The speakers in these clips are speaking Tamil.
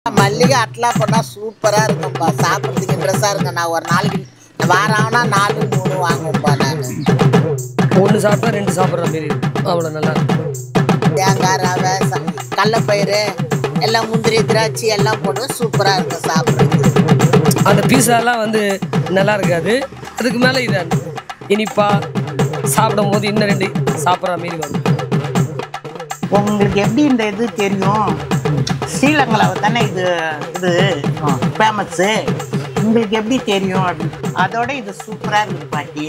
மல்லிகை அட்லா பண்ணா சூப்பரா இருக்கும்பா. சாப்பிட்றதுக்கு இன்ட்ரெஸ்டா இருக்கு. நான் ஒரு நாளைக்கு வாரம் ஆனா 4 3 வாங்குவேன்பா. நான் ஒன்று சாப்பிட்டா 2 சாப்பிட்ற மாரி அவ்வளோ நல்லா இருக்கும். தேங்காய் ரவை கடலப்பயிறு எல்லாம் முந்திரி திராட்சை எல்லாம் போட்டு சூப்பரா இருக்கும் சாப்பிட்றதுக்கு. அந்த பீஸாலாம் வந்து நல்லா இருக்காது. அதுக்கு மேலே இதை இனிப்பா சாப்பிடும் போது இன்னும் 2 சாப்பிட்ற மாரி வரும். உங்களுக்கு எப்படி இந்த இது தெரியும்? ஸ்ரீலங்காவில் தானே இது ஃபேமஸ்ஸு. உங்களுக்கு எப்படி தெரியும் அப்படின்னு அதோட இது சூப்பராக இருக்குது பாட்டி.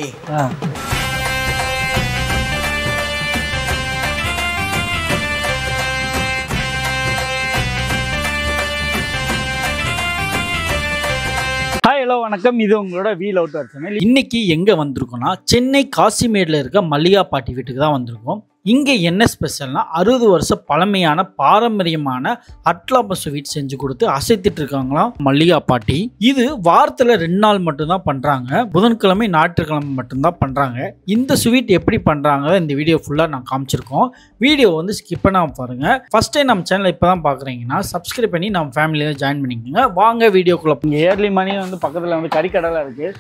ஹாய் ஹலோ வணக்கம், இது உங்களோட வீல் அவுட் சேனல். இன்னைக்கு எங்கே வந்திருக்கோம்னா சென்னை காசிமேடில் இருக்க மல்லிகா பாட்டி வீட்டுக்கு தான் வந்திருக்கோம். இங்கே என்ன ஸ்பெஷல்னா 60 வருஷம் பழமையான பாரம்பரியமான அட்லாப்ப ஸ்வீட் செஞ்சு கொடுத்து அசைத்துட்டு இருக்காங்களாம் மல்லிகா பாட்டி. இது வாரத்தில் 2 நாள் மட்டும்தான் பண்ணுறாங்க. புதன்கிழமை ஞாயிற்றுக்கிழமை மட்டும்தான் பண்ணுறாங்க. இந்த ஸ்வீட் எப்படி பண்ணுறாங்க இந்த வீடியோ ஃபுல்லாக நான் காமிச்சிருக்கோம். வீடியோ வந்து ஸ்கிப் பண்ணாமல் பாருங்கள். ஃபர்ஸ்ட் டைம் நம்ம சேனல் இப்போ தான் பார்க்குறீங்கன்னா சப்ஸ்கிரைப் பண்ணி நம்ம ஃபேமிலியில் ஜாயின் பண்ணிக்கோங்க. வாங்க வீடியோக்குள்ளே. இங்கே ஏர்லி மணி வந்து பக்கத்தில் வந்து கறிக்கடைலாம் இருக்குது.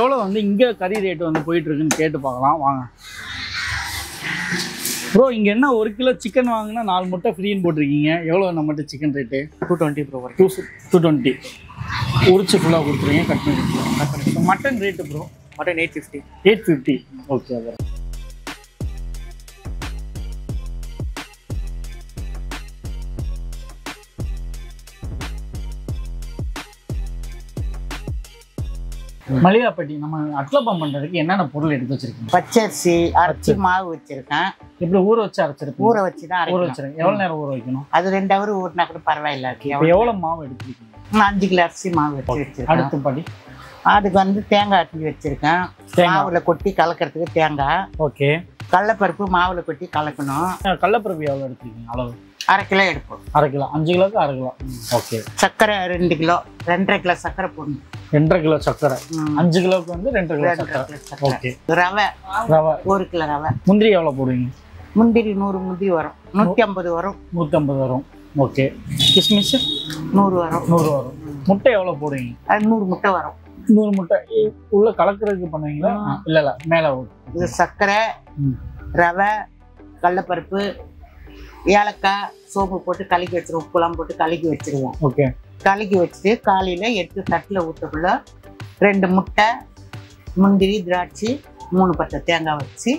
எவ்வளோ வந்து இங்கே கறி ரேட்டு வந்து போயிட்டுருக்குன்னு கேட்டு பார்க்கலாம் வாங்க. ப்ரோ, இங்கே என்ன 1 கிலோ சிக்கன் வாங்கினா 4 முட்டை ஃப்ரீன்னு போட்டிருக்கீங்க. எவ்வளோ நம்மகிட்ட சிக்கன் ரேட்டு? 220 ப்ரோ. 220 உரிச்சு ஃபுல்லாக கொடுத்துருங்க. கட் பண்ணி. Mutton rate bro? Mutton 850. Okay. அப்புறம் மல்லிகா பாட்டி, நம்ம அட்லப்பம் பண்ணுறதுக்கு என்னென்ன பொருள் எடுத்து வச்சிருக்கீங்க? பச்சரிசி அரைச்சி மாவு வச்சிருக்கேன். இப்படி ஊற வச்சு அரைச்சிருக்கேன். ஊற வச்சு தான் ஊற வச்சிருக்கேன். எவ்வளோ நேரம் ஊற வைக்கணும்? அது 2 ஹவர் ஊறினா கூட பரவாயில்ல. எவ்வளோ மாவு எடுத்துருக்கீங்க? 5 கிலோ அரிசி மாவு வச்சிருக்கேன். அடுத்த பாட்டி அதுக்கு வந்து தேங்காய் ஆட்டி வச்சிருக்கேன். மாவுல கொட்டி கலக்கிறதுக்கு தேங்காய். ஓகே. கடலைப்பருப்பு மாவுல கொட்டி கலக்கணும். கடலைப்பருப்பு எவ்வளோ எடுத்துருக்கீங்க? அளவு 1/2 கிலோ எடுப்போம். 1/2 கிலோ. 5 கிலோக்கு 1/2 கிலோ. ஓகே. சர்க்கரை 2 கிலோ. 2.5 கிலோ சர்க்கரை போடணும். 2.5 கிலோ சர்க்கரை. 5 கிலோக்கு வந்து 2.5 கிலோ சர்க்கரை. ஓகே. ரவை 1 கிலோ ரவை. முந்திரி எவ்வளோ போடுவீங்க? முந்திரி 100 முந்திரி வரும். 150 வரும். 150 வரும். ஓகே. கிஸ்மிஸ் 100 வரும். 100 வரும். முட்டை எவ்வளோ போடுவீங்க? அது 100 முட்டை வரும். 100 முட்டை உள்ள கலக்கிறதுக்கு பண்ணுவீங்களா? இல்லை மேலே இது சர்க்கரை, ரவை, கடலைப்பருப்பு, ஏலக்காய், சோம்பு போட்டு கலக்கி வச்சிருவோம். உப்புலாம் போட்டு கலக்கி வச்சிருவோம். ஓகே. கலக்கி வச்சுட்டு காலையில் எடுத்து தட்டில் ஊற்றக்குள்ள 2 முட்டை, முந்திரி, திராட்சை, 3 பட்டை தேங்காய் வச்சு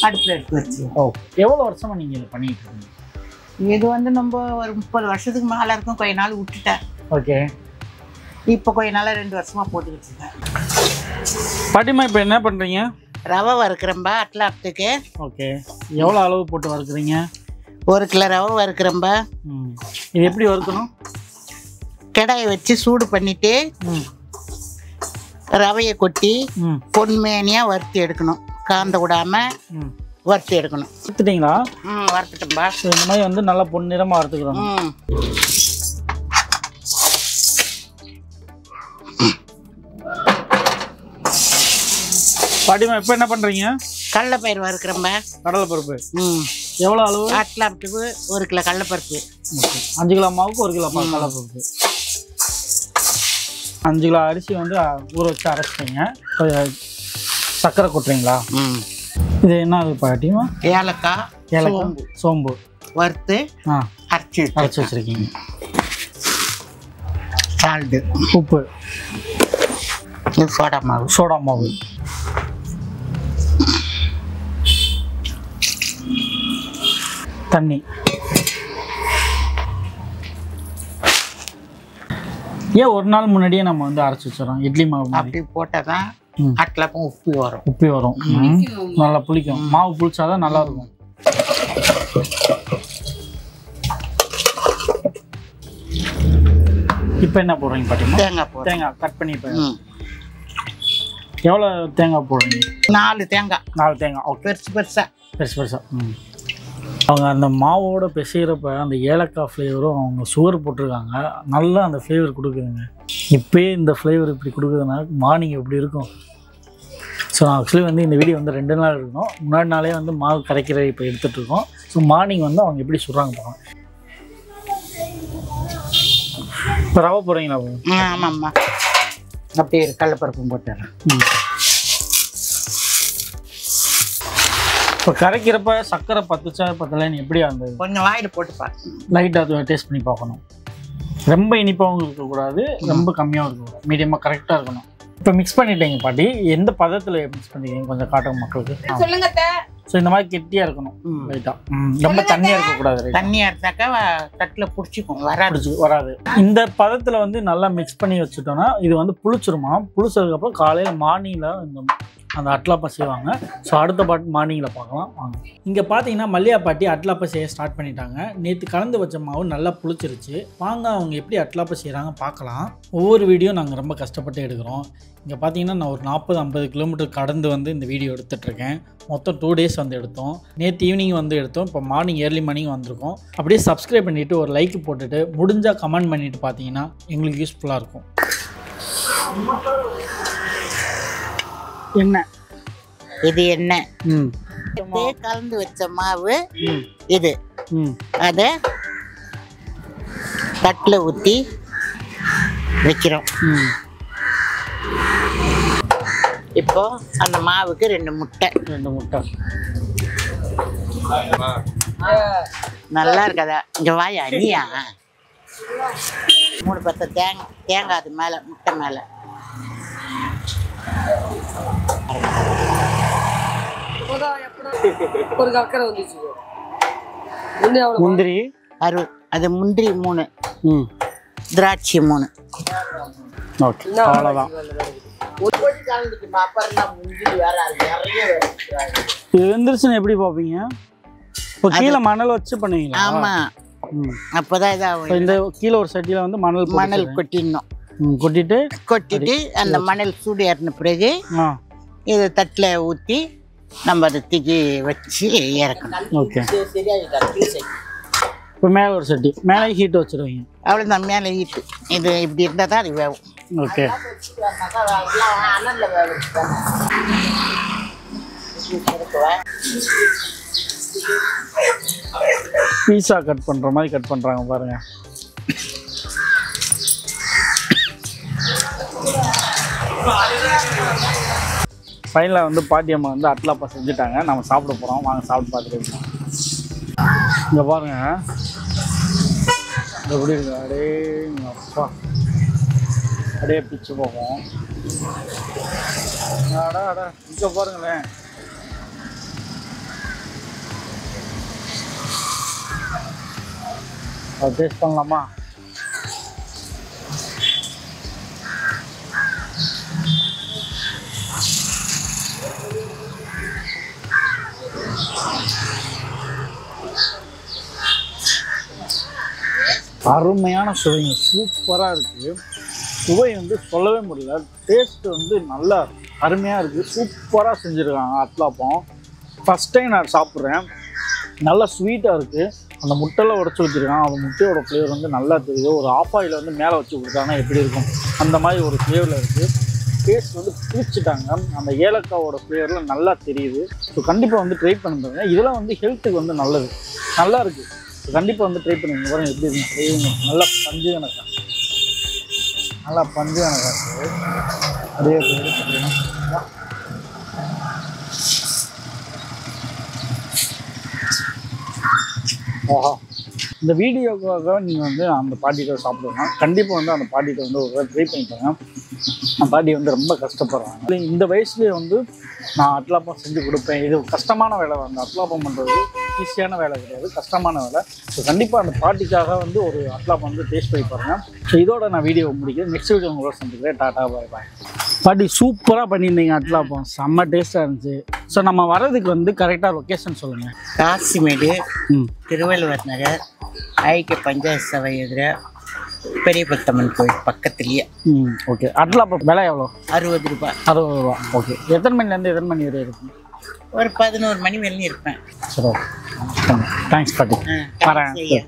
அடுப்பில் எடுத்து வச்சுருவோம். ஓ, எவ்வளோ வருஷமாக நீங்கள் இதை பண்ணிட்டு இருக்கீங்க? இது வந்து நம்ம ஒரு 30 வருஷத்துக்கு மேலே இருக்கும். கொஞ்ச நாள் விட்டுட்டேன். ஓகே. இப்போ கொஞ்ச நாள் 2 வருஷமாக போட்டுக்கிட்டு இருக்கேன். பாட்டிமா, இப்போ என்ன பண்ணுறீங்க? ரவை வறுக்கிறம்பா அட்லாப்பத்துக்கு. ஓகே. எவ்வளோ அளவு போட்டு வறுக்குறீங்க? 1 கிலோ ரவை வறுக்கிறம்பா. இது எப்படி வறுக்கணும்? கடாயை வச்சு சூடு பண்ணிட்டு ரவையை கொட்டி பொன்மேனியாக வறுத்து எடுக்கணும். காந்த விடாம வறுத்து எடுக்கணும். வறுத்துட்டீங்களா? வறுத்துட்டோம்பா. இந்த மாதிரி வந்து நல்லா பொன்னிறமாக வறுத்துக்கிறோம். பாட்டிமா, இப்போ என்ன பண்ணுறீங்க? கடலைப்பயிறு வறுக்கிறம்பா. கடலைப்பருப்பு எவ்வளோ அளவு? அட்லாப்பத்துக்கு 1 கிலோ கடலைப்பருப்பு. 5 கிலோ மாவுக்கு 1 கிலோ கடலைப்பருப்பு. 5 கிலோ அரிசி வந்து ஊற வச்சு அரைச்சிட்டீங்க. சர்க்கரை கொட்டுறீங்களா? இது என்ன அது பாட்டிமா? ஏலக்காய், சோம்பு வறுத்து அரைச்சி வச்சுருக்கீங்க. சால்ட்டு, உப்பு, சோடா மாவு, தண்ணி. ஏன் ஒரு நாள் முன்னாடியே நம்ம வந்து அரைச்சி வச்சிடறோம்? இட்லி மாவு அப்படி போட்டால் தான் அட்லாப்பம் உப்பி வரும். நல்லா புளிக்கும். மாவு புளிச்சாதான் நல்லா இருக்கும். இப்போ என்ன போடுறீங்க பாட்டிமா? தேங்காய் கட் பண்ணி. எவ்வளோ தேங்காய் போடுறீங்க? 4 தேங்காய். 4 தேங்காய். ஓகே. பெருசா. அவங்க அந்த மாவோட பிசைகிறப்ப அந்த ஏலக்காய் ஃப்ளேவரும் அவங்க சுகர் போட்டிருக்காங்க. நல்லா அந்த ஃப்ளேவர் கொடுக்குதுங்க. இப்போயே இந்த ஃப்ளேவர் இப்படி கொடுக்குதுன்னா மார்னிங் எப்படி இருக்கும்? ஸோ ஆக்சுவலி வந்து இந்த வீடியோ வந்து 2 நாள் இருக்கணும். முன்னாடி நாளே வந்து மாவு கரைக்கிற இப்போ எடுத்துகிட்ருக்கோம். ஸோ மார்னிங் வந்து அவங்க எப்படி சுடுறாங்க பாருங்க. இப்போ ரவை போடுறீங்களா? ஆமாம்மா. அப்படியே கடலைப்பருப்பும் போட்டுறேன். இப்போ கரைக்கிறப்ப சர்க்கரை பத்துச்சா பத்தலைன்னு எப்படி அந்த கொஞ்சம் வாயில் போட்டுப்பா. லைட்டாக டேஸ்ட் பண்ணி பார்க்கணும். ரொம்ப இனிப்பாகவும் இருக்கக்கூடாது, ரொம்ப கம்மியாகவும் இருக்கக்கூடாது, மீடியமாக கரெக்டாக இருக்கணும். இப்போ மிக்ஸ் பண்ணிட்டீங்க பாட்டி, எந்த பதத்தில் மிக்ஸ் பண்ணிட்டீங்க கொஞ்சம் காட்டுங்க மக்களுக்கு. சொல்லுங்க. ஸோ இந்த மாதிரி கெட்டியாக இருக்கணும் லைட்டாக, ரொம்ப தண்ணியாக இருக்கக்கூடாது. தண்ணியாக இருந்தாக்கா தட்டில் பிடிச்சிக்கும், வராது. இந்த பதத்தில் வந்து நல்லா மிக்ஸ் பண்ணி வச்சுட்டோன்னா இது வந்து புளிச்சிருமா. புளிச்சதுக்கப்புறம் காலையில் மார்னிங்கில் இந்த அந்த அட்லாப்பா செய்வாங்க. ஸோ அடுத்த மார்னிங்கில் பார்க்கலாம் வாங்க. இங்கே பார்த்தீங்கன்னா மல்லிகா பாட்டி அட்லாப்பா செய்ய ஸ்டார்ட் பண்ணிட்டாங்க. நேற்று கலந்து வச்ச மாவு நல்லா புளிச்சிருச்சு. வாங்க அவங்க எப்படி அட்லாப்பா செய்கிறாங்க பார்க்கலாம். ஒவ்வொரு வீடியோ நாங்கள் ரொம்ப கஷ்டப்பட்டு எடுக்கிறோம். இங்கே பார்த்தீங்கன்னா நான் ஒரு 40-50 கிலோமீட்டர் கடந்து வந்து இந்த வீடியோ எடுத்துகிட்ருக்கேன். மொத்தம் 2 days வந்து எடுத்தோம். நேற்று ஈவினிங் வந்து எடுத்தோம். இப்போ மார்னிங் ஏர்லி மார்னிங் வந்திருக்கோம். அப்படியே சப்ஸ்கிரைப் பண்ணிவிட்டு ஒரு லைக் போட்டுட்டு முடிஞ்சால் கமெண்ட் பண்ணிவிட்டு பார்த்தீங்கன்னா எங்களுக்கு யூஸ்ஃபுல்லாக இருக்கும். என்ன இது என்ன கலந்து வச்ச மாவு இது. அதை தட்டில் ஊற்றி வைக்கிறோம். இப்போ அந்த மாவுக்கு 2 முட்டை. நல்லா இருக்காதா? இங்கே வாயா நீயா. 3 பத்த தேங்காய் அது மேலே, முட்டை மேலே. ஒரு அக்கறை வந்துச்சு. முந்திரி 60, அது முந்திரி 3, திராட்சை 3. ஓகே, அவ்வளோதான். இது வெந்துருச்சுன்னு எப்படி பார்ப்பீங்க? இப்போ கீழே மணல் வச்சு பண்ணுவீங்களா? ஆமாம், அப்போதான் இதாகும். இந்த கீழே ஒரு சட்டியில் வந்து மணல் கொட்டிடணும். கொட்டிட்டு அந்த மணல் சூடு ஏறின பிறகு இதை தட்டில் ஊற்றி நம்ம அதை தூக்கி வச்சு இறக்கணும். ஓகே, இப்போ மேலே ஒரு சட்டி மேலே ஹீட் வச்சுருவீங்க. அவ்வளோதான், மேலே ஹீட்டு. இது இப்படி இருந்தால் தான் அது வேகும். ஓகே, பீஸா கட் பண்ணுற மாதிரி கட் பண்ணுறாங்க பாருங்கள். ஃபைனலாக வந்து பாட்டியம்மா வந்து அட்லாப்பா செஞ்சுட்டாங்க. நம்ம சாப்பிட போகிறோம், வாங்க சாப்பிட்டு பார்த்துட்டு இருக்கோம். இங்கே பாருங்கள் எப்படி இருக்கு. அப்படியே அப்பா அப்படியே பிச்சு போகும். அடா இங்கே பாருங்களேன். அது டேஸ்ட் பண்ணலாமா? அருமையான சுவைங்க, சூப்பராக இருக்குது. சுவை வந்து சொல்லவே முடியல. டேஸ்ட்டு வந்து நல்லா அருமையாக இருக்குது. சூப்பராக செஞ்சுருக்காங்க அட்லாப்பம். ஃபஸ்ட் டைம் நான் சாப்பிட்றேன். நல்லா ஸ்வீட்டாக இருக்குது. அந்த முட்டையில் உடச்சி வச்சுருக்காங்க. அந்த முட்டையோட ஃப்ளேவர் வந்து நல்லா தெரியுது. ஒரு ஆப்பாயில் வந்து மேலே வச்சு கொடுத்தாங்கன்னா எப்படி இருக்கும் அந்த மாதிரி ஒரு ஃப்ளேவரில் இருக்குது. டேஸ்ட் வந்து பிடிச்சிட்டாங்க. அந்த ஏலக்காவோட ஃப்ளேவரில் நல்லா தெரியுது. ஸோ கண்டிப்பாக வந்து ட்ரை பண்ணுறாங்க. இதெல்லாம் வந்து ஹெல்த்துக்கு வந்து நல்லது, நல்லா இருக்குது. கண்டிப்பாக வந்து ட்ரை பண்ணுங்க. பாருங்கள் எப்படி இருக்கு. நல்லா பஞ்சு கணக்கா, நல்லா பஞ்சு கணக்கா இருக்குது. அப்படியே பார்த்தீங்கன்னா ஆஹா, இந்த வீடியோக்காக நீங்கள் வந்து அந்த பாட்டிகிட்ட சாப்பிடுங்க. கண்டிப்பாக வந்து அந்த பாட்டிகிட்ட வந்து ஒரு ட்ரை பண்ணிப்பாங்க. அந்த பாட்டி வந்து ரொம்ப கஷ்டப்படுறாங்க. இந்த வயசுலேயே வந்து நான் அட்லாப்பம் செஞ்சு கொடுப்பேன். இது கஷ்டமான வேலை. அந்த அட்லாப்பம் பண்ணுறது ஈஸியான வேலை கிடையாது, கஷ்டமான வேலை. ஸோ கண்டிப்பாக அந்த பாட்டிக்காக வந்து ஒரு அட்லாப்பம் வந்து டேஸ்ட் பண்ணி பாருங்கள். ஸோ இதோட நான் வீடியோ முடிக்கிறேன். நெக்ஸ்ட் வீடியோ உங்களோட சந்திக்கிறேன். டாடா பாய் பாய். பாட்டி சூப்பராக பண்ணியிருந்தீங்க அட்லாப்பம், செம்ம டேஸ்ட்டாக இருந்துச்சு. ஸோ நம்ம வர்றதுக்கு வந்து கரெக்டாக லொக்கேஷன் சொல்லுங்கள். காசிமேடு, திருவள்ளுவர் நகர், ஐக்கிய பஞ்சாயத்து சபை எதிர பெரிய பத்தம்மன் கோயில் பக்கத்துலேயே. ஓகே, அட்லாப்பம் விலை எவ்வளோ? 60 ரூபாய். 60 ரூபா. ஓகே, எத்தனை மணிலேருந்து எத்தனை மணி வரை இருக்கும்? ஒரு 11 மணி வெளியே இருப்பேன். சரி, தேங்க்ஸ் பாட்டி. வரேன்.